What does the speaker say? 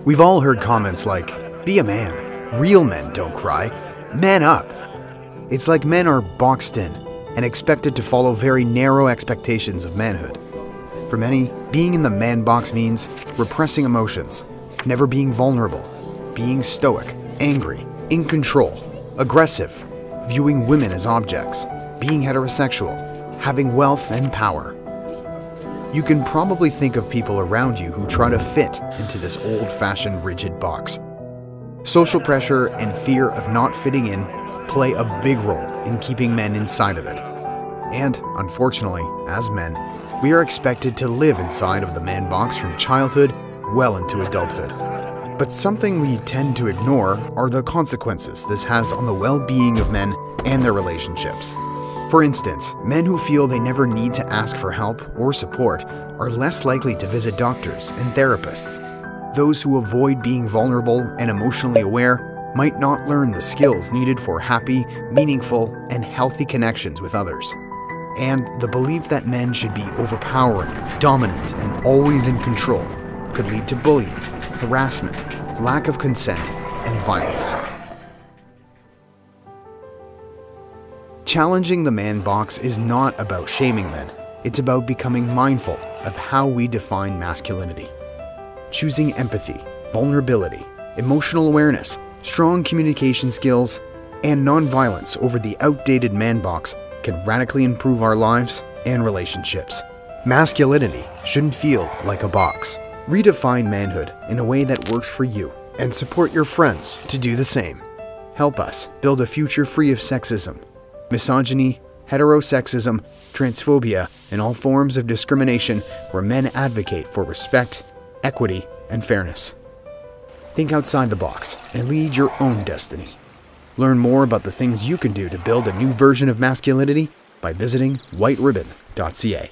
We've all heard comments like, "Be a man. Real men don't cry. Man up." It's like men are boxed in and expected to follow very narrow expectations of manhood. For many, being in the man box means repressing emotions, never being vulnerable, being stoic, angry, in control, aggressive, viewing women as objects, being heterosexual, having wealth and power. You can probably think of people around you who try to fit into this old-fashioned rigid box. Social pressure and fear of not fitting in play a big role in keeping men inside of it. And, unfortunately, as men, we are expected to live inside of the man box from childhood well into adulthood. But something we tend to ignore are the consequences this has on the well-being of men and their relationships. For instance, men who feel they never need to ask for help or support are less likely to visit doctors and therapists. Those who avoid being vulnerable and emotionally aware might not learn the skills needed for happy, meaningful, and healthy connections with others. And the belief that men should be overpowering, dominant, and always in control could lead to bullying, harassment, lack of consent, and violence. Challenging the man box is not about shaming men. It's about becoming mindful of how we define masculinity. Choosing empathy, vulnerability, emotional awareness, strong communication skills, and nonviolence over the outdated man box can radically improve our lives and relationships. Masculinity shouldn't feel like a box. Redefine manhood in a way that works for you and support your friends to do the same. Help us build a future free of sexism, misogyny, heterosexism, transphobia, and all forms of discrimination where men advocate for respect, equity, and fairness. Think outside the box and lead your own destiny. Learn more about the things you can do to build a new version of masculinity by visiting whiteribbon.ca.